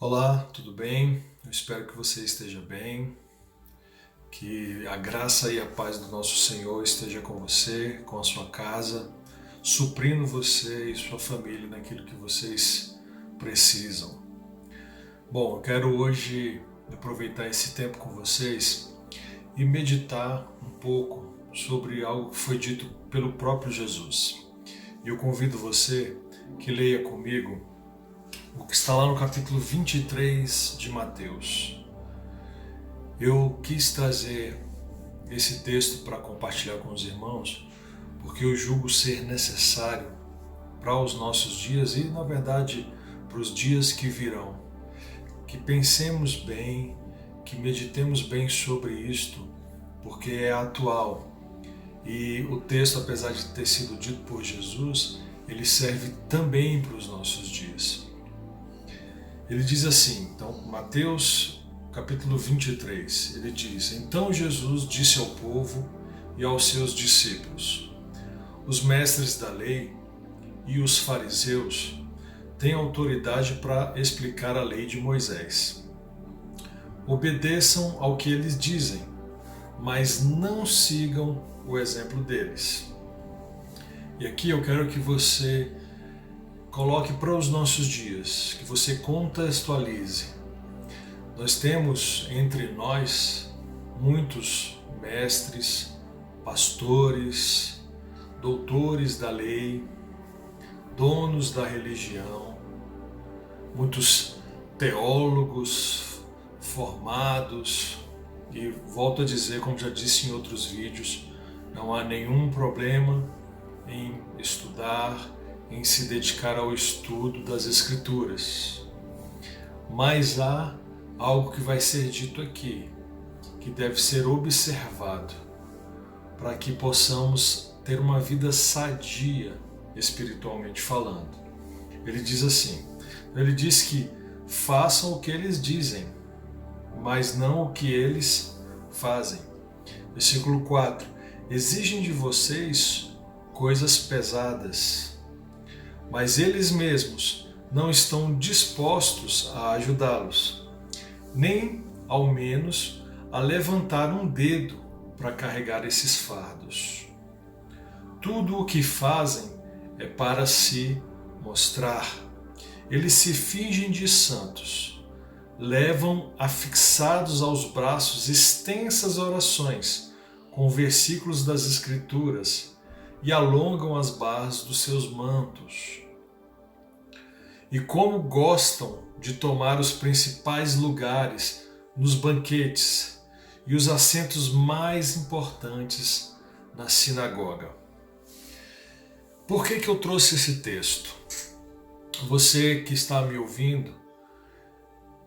Olá, tudo bem? Eu espero que você esteja bem, que a graça e a paz do nosso Senhor esteja com você, com a sua casa, suprindo você e sua família naquilo que vocês precisam. Bom, eu quero hoje aproveitar esse tempo com vocês e meditar um pouco sobre algo que foi dito pelo próprio Jesus. E eu convido você que leia comigo o que está lá no capítulo 23 de Mateus. Eu quis trazer esse texto para compartilhar com os irmãos, porque eu julgo ser necessário para os nossos dias e, na verdade, para os dias que virão. Que pensemos bem, que meditemos bem sobre isto, porque é atual. E o texto, apesar de ter sido dito por Jesus, ele serve também para os nossos dias. Ele diz assim, então, Mateus capítulo 23, ele diz: Então Jesus disse ao povo e aos seus discípulos: Os mestres da lei e os fariseus têm autoridade para explicar a lei de Moisés. Obedeçam ao que eles dizem, mas não sigam o exemplo deles. E aqui eu quero que você coloque para os nossos dias, que você contextualize. Nós temos entre nós muitos mestres, pastores, doutores da lei, donos da religião, muitos teólogos formados, e volto a dizer, como já disse em outros vídeos, não há nenhum problema em estudar, em se dedicar ao estudo das Escrituras. Mas há algo que vai ser dito aqui, que deve ser observado, para que possamos ter uma vida sadia, espiritualmente falando. Ele diz assim, ele diz que façam o que eles dizem, mas não o que eles fazem. Versículo 4, exigem de vocês coisas pesadas, mas eles mesmos não estão dispostos a ajudá-los, nem, ao menos, a levantar um dedo para carregar esses fardos. Tudo o que fazem é para se mostrar. Eles se fingem de santos, levam afixados aos braços extensas orações com versículos das Escrituras e alongam as barras dos seus mantos. E como gostam de tomar os principais lugares nos banquetes e os assentos mais importantes na sinagoga. Por que eu trouxe esse texto? Você que está me ouvindo,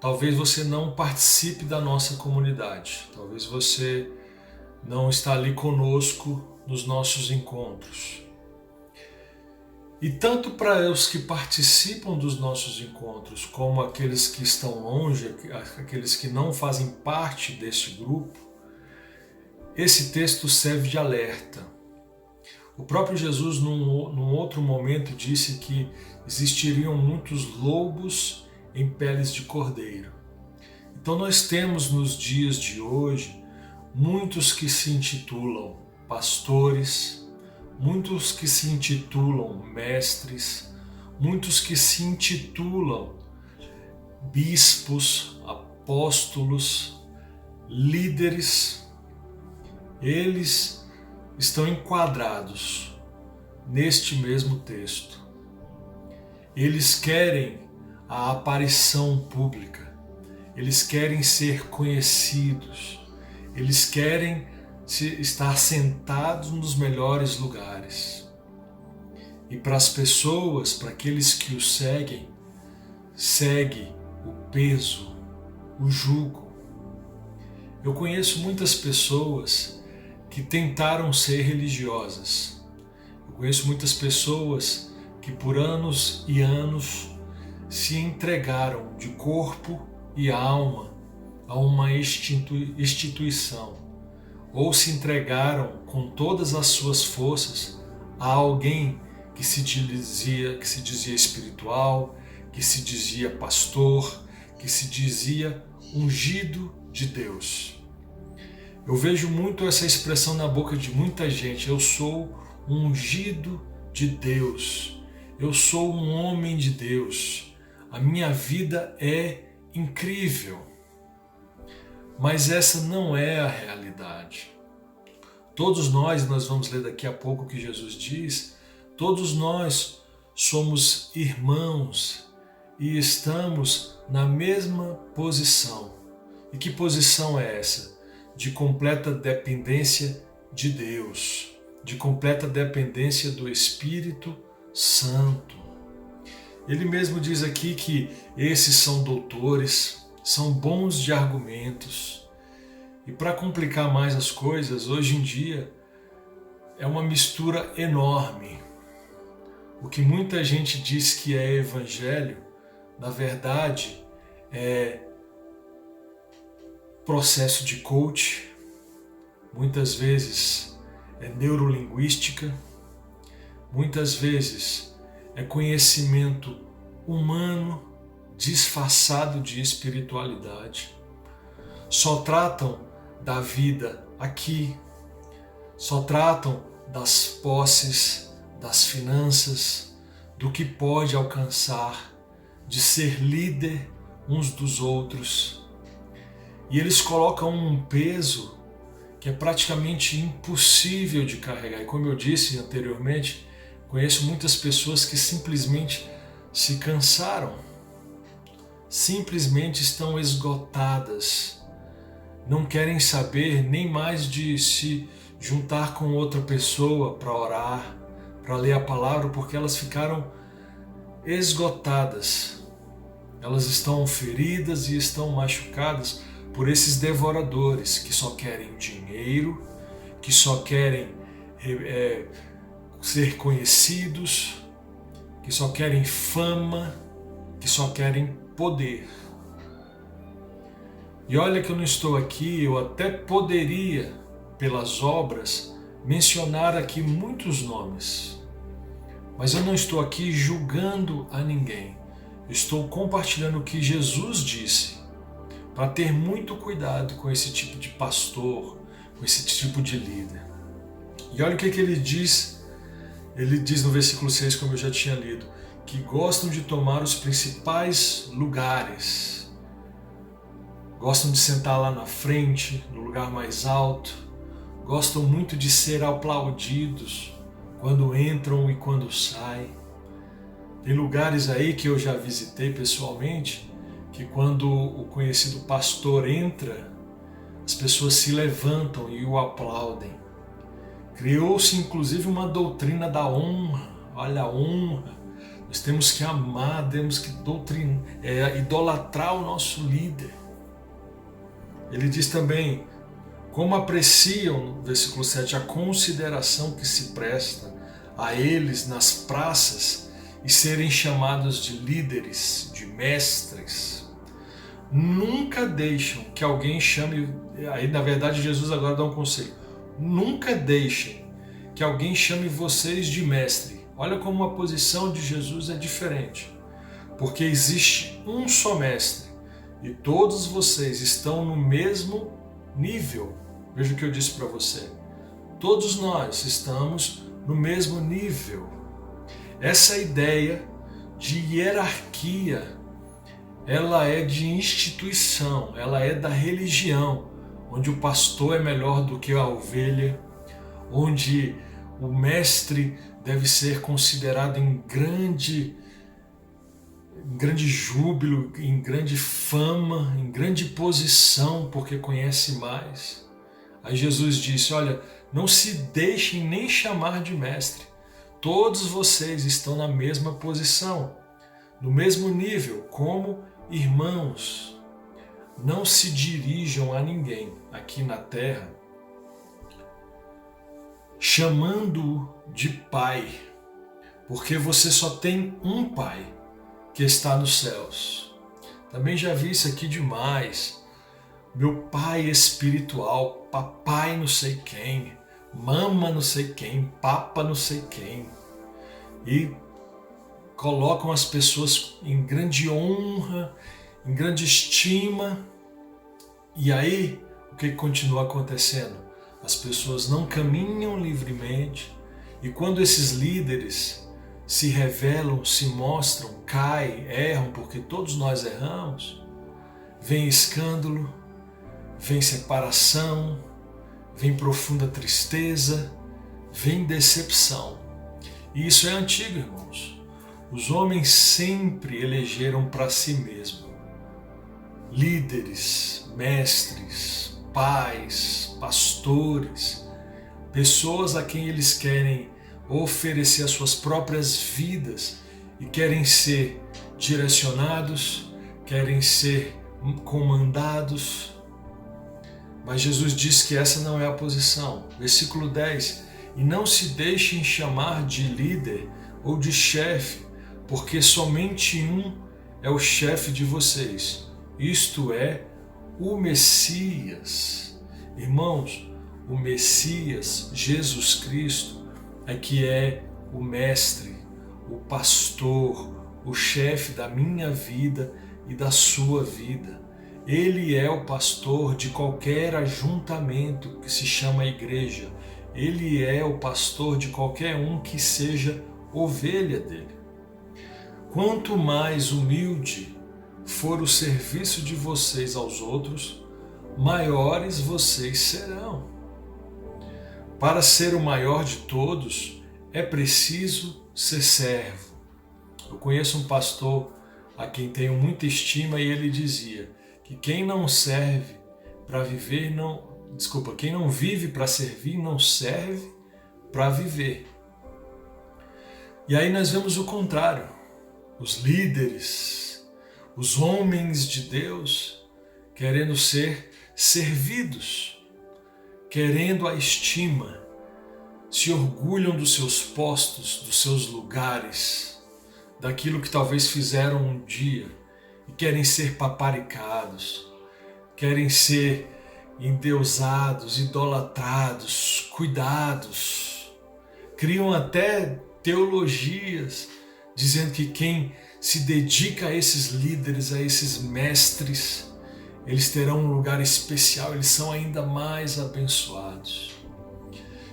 talvez você não participe da nossa comunidade, talvez você não está ali conosco nos nossos encontros. E tanto para os que participam dos nossos encontros, como aqueles que estão longe, aqueles que não fazem parte deste grupo, esse texto serve de alerta. O próprio Jesus, num outro momento, disse que existiriam muitos lobos em peles de cordeiro. Então nós temos nos dias de hoje muitos que se intitulam pastores, muitos que se intitulam mestres, muitos que se intitulam bispos, apóstolos, líderes. Eles estão enquadrados neste mesmo texto. Eles querem a aparição pública, eles querem ser conhecidos, eles querem estar sentados nos melhores lugares. E para as pessoas, para aqueles que o seguem, segue o peso, o jugo. Eu conheço muitas pessoas que tentaram ser religiosas. Eu conheço muitas pessoas que por anos e anos se entregaram de corpo e alma a uma instituição, ou se entregaram com todas as suas forças a alguém que se dizia espiritual, que se dizia pastor, que se dizia ungido de Deus. Eu vejo muito essa expressão na boca de muita gente: eu sou um ungido de Deus, eu sou um homem de Deus, a minha vida é incrível. Mas essa não é a realidade. Todos nós vamos ler daqui a pouco o que Jesus diz, todos nós somos irmãos e estamos na mesma posição. E que posição é essa? De completa dependência de Deus, de completa dependência do Espírito Santo. Ele mesmo diz aqui que esses são doutores, são bons de argumentos. E para complicar mais as coisas, hoje em dia é uma mistura enorme. O que muita gente diz que é evangelho, na verdade é processo de coach, muitas vezes é neurolinguística, muitas vezes é conhecimento humano disfarçado de espiritualidade. Só tratam da vida aqui, só tratam das posses, das finanças, do que pode alcançar, de ser líder uns dos outros. E eles colocam um peso que é praticamente impossível de carregar. E como eu disse anteriormente, conheço muitas pessoas que simplesmente se cansaram, simplesmente estão esgotadas, não querem saber nem mais de se juntar com outra pessoa para orar, para ler a palavra, porque elas ficaram esgotadas. Elas estão feridas e estão machucadas por esses devoradores que só querem dinheiro, que só querem ser conhecidos, que só querem fama, que só querem poder. E olha que eu não estou aqui, eu até poderia, pelas obras, mencionar aqui muitos nomes, mas eu não estou aqui julgando a ninguém. Estou compartilhando o que Jesus disse, para ter muito cuidado com esse tipo de pastor, com esse tipo de líder. E olha o que ele diz. Ele diz no versículo 6, como eu já tinha lido, que gostam de tomar os principais lugares. Gostam de sentar lá na frente, no lugar mais alto. Gostam muito de ser aplaudidos quando entram e quando saem. Tem lugares aí que eu já visitei pessoalmente, que quando o conhecido pastor entra, as pessoas se levantam e o aplaudem. Criou-se inclusive uma doutrina da honra. Olha a honra. Nós temos que amar, temos que idolatrar o nosso líder. Ele diz também, como apreciam, no versículo 7, a consideração que se presta a eles nas praças e serem chamados de líderes, de mestres. Nunca deixam que alguém chame, aí na verdade Jesus agora dá um conselho, nunca deixem que alguém chame vocês de mestre. Olha como a posição de Jesus é diferente, porque existe um só mestre e todos vocês estão no mesmo nível. Veja o que eu disse para você. Todos nós estamos no mesmo nível. Essa ideia de hierarquia, ela é de instituição, ela é da religião, onde o pastor é melhor do que a ovelha, onde o mestre deve ser considerado em grande júbilo, em grande fama, em grande posição, porque conhece mais. Aí Jesus disse, olha, não se deixem nem chamar de mestre. Todos vocês estão na mesma posição, no mesmo nível, como irmãos. Não se dirijam a ninguém aqui na terra, chamando-o de pai, porque você só tem um pai, que está nos céus. Também já vi isso aqui demais. Meu pai espiritual, papai não sei quem, mama não sei quem, papa não sei quem. E colocam as pessoas em grande honra, em grande estima. E aí, o que continua acontecendo? As pessoas não caminham livremente, e quando esses líderes se revelam, se mostram, caem, erram, porque todos nós erramos, vem escândalo, vem separação, vem profunda tristeza, vem decepção. E isso é antigo, irmãos. Os homens sempre elegeram para si mesmos líderes, mestres, pais, pastores, pessoas a quem eles querem oferecer as suas próprias vidas e querem ser direcionados, querem ser comandados. Mas Jesus diz que essa não é a posição. Versículo 10: e não se deixem chamar de líder ou de chefe, porque somente um é o chefe de vocês, isto é, o Messias. Irmãos, o Messias, Jesus Cristo, é que é o mestre, o pastor, o chefe da minha vida e da sua vida. Ele é o pastor de qualquer ajuntamento que se chama igreja. Ele é o pastor de qualquer um que seja ovelha dele. Quanto mais humilde for o serviço de vocês aos outros, maiores vocês serão. Para ser o maior de todos, é preciso ser servo. Eu conheço um pastor a quem tenho muita estima e ele dizia que quem não serve para viver, quem não vive para servir, não serve para viver. E aí nós vemos o contrário. Os líderes, os homens de Deus, querendo ser servidos, querendo a estima, se orgulham dos seus postos, dos seus lugares, daquilo que talvez fizeram um dia, e querem ser paparicados, querem ser endeusados, idolatrados, cuidados, criam até teologias dizendo que quem se dedica a esses líderes, a esses mestres, eles terão um lugar especial, eles são ainda mais abençoados.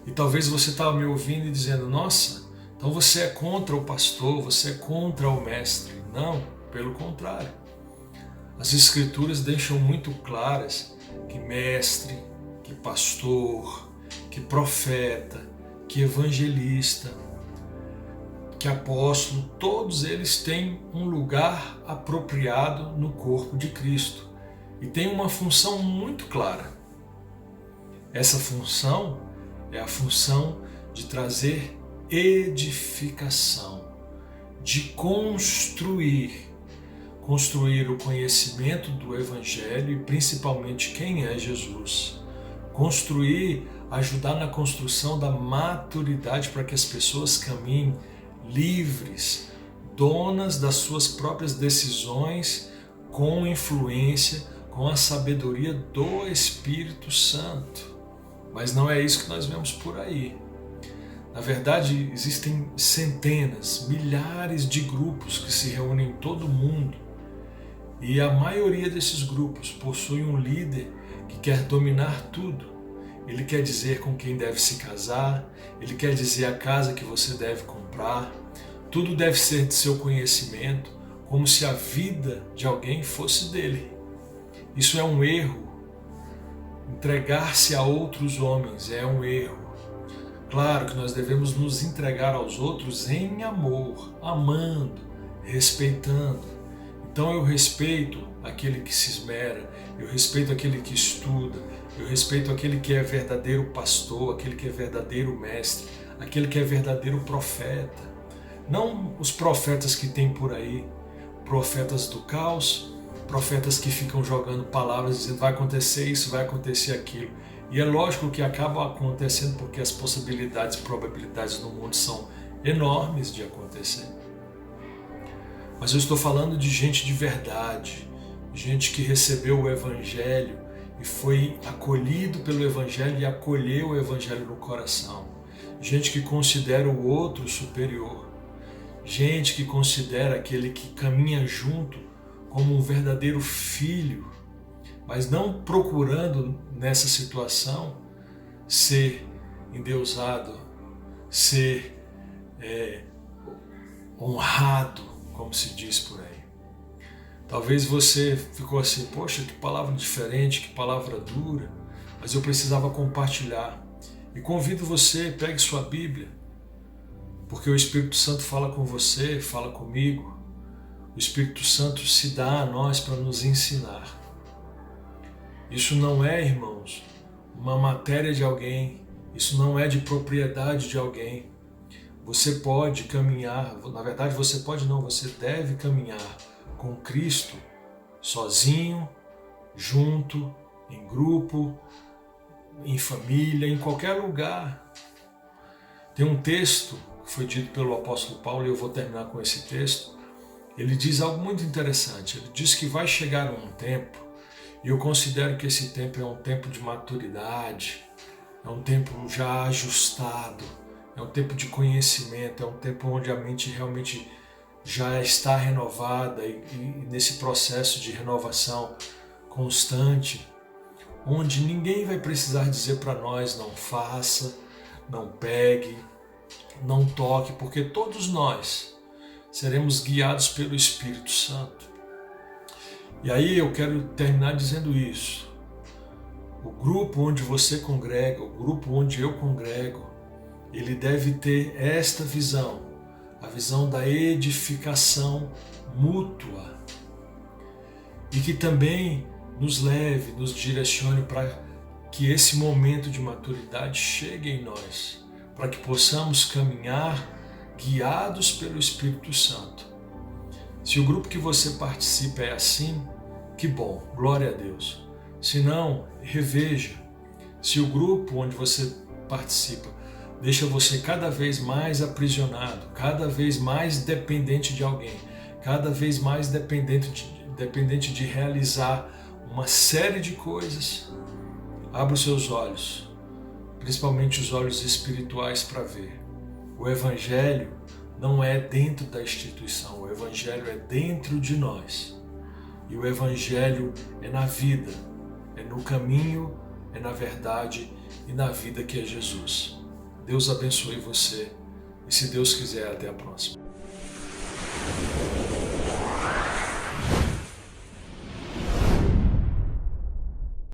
E talvez você estava me ouvindo e dizendo, nossa, então você é contra o pastor, você é contra o mestre. Não, pelo contrário. As Escrituras deixam muito claras que mestre, que pastor, que profeta, que evangelista, que apóstolo, todos eles têm um lugar apropriado no corpo de Cristo e têm uma função muito clara. Essa função é a função de trazer edificação, de construir o conhecimento do Evangelho e principalmente quem é Jesus. Construir, ajudar na construção da maturidade para que as pessoas caminhem livres, donas das suas próprias decisões, com influência, com a sabedoria do Espírito Santo. Mas não é isso que nós vemos por aí. Na verdade, existem centenas, milhares de grupos que se reúnem em todo o mundo e a maioria desses grupos possui um líder que quer dominar tudo. Ele quer dizer com quem deve se casar, ele quer dizer a casa que você deve comprar, tudo deve ser de seu conhecimento, como se a vida de alguém fosse dele. Isso é um erro. Entregar-se a outros homens é um erro. Claro que nós devemos nos entregar aos outros em amor, amando, respeitando. Então eu respeito aquele que se esmera, eu respeito aquele que estuda, eu respeito aquele que é verdadeiro pastor, aquele que é verdadeiro mestre, aquele que é verdadeiro profeta. Não os profetas que tem por aí, profetas do caos, profetas que ficam jogando palavras dizendo vai acontecer isso, vai acontecer aquilo. E é lógico que acaba acontecendo porque as possibilidades e probabilidades no mundo são enormes de acontecer. Mas eu estou falando de gente de verdade, gente que recebeu o Evangelho e foi acolhido pelo Evangelho e acolheu o Evangelho no coração. Gente que considera o outro superior. Gente que considera aquele que caminha junto como um verdadeiro filho, mas não procurando nessa situação ser endeusado, ser honrado, como se diz por aí. Talvez você ficou assim, poxa, que palavra diferente, que palavra dura, mas eu precisava compartilhar. E convido você, pegue sua Bíblia, porque o Espírito Santo fala com você, fala comigo. O Espírito Santo se dá a nós para nos ensinar. Isso não é, irmãos, uma matéria de alguém, isso não é de propriedade de alguém. Você pode caminhar, na verdade você pode não, você deve caminhar com Cristo, sozinho, junto, em grupo, em família, em qualquer lugar. Tem um texto que foi dito pelo apóstolo Paulo, e eu vou terminar com esse texto. Ele diz algo muito interessante. Ele diz que vai chegar um tempo, e eu considero que esse tempo é um tempo de maturidade, é um tempo já ajustado, é um tempo de conhecimento, é um tempo onde a mente realmente já está renovada e nesse processo de renovação constante, onde ninguém vai precisar dizer para nós não faça, não pegue, não toque, porque todos nós seremos guiados pelo Espírito Santo. E aí eu quero terminar dizendo isso. O grupo onde você congrega, o grupo onde eu congrego, ele deve ter esta visão, a visão da edificação mútua, e que também nos leve, nos direcione para que esse momento de maturidade chegue em nós, para que possamos caminhar guiados pelo Espírito Santo. Se o grupo que você participa é assim, que bom, glória a Deus. Se não, reveja. Se o grupo onde você participa deixa você cada vez mais aprisionado, cada vez mais dependente de alguém, cada vez mais dependente de realizar uma série de coisas, abra os seus olhos, principalmente os olhos espirituais, para ver. O Evangelho não é dentro da instituição, o Evangelho é dentro de nós. E o Evangelho é na vida, é no caminho, é na verdade e na vida que é Jesus. Deus abençoe você e, se Deus quiser, até a próxima.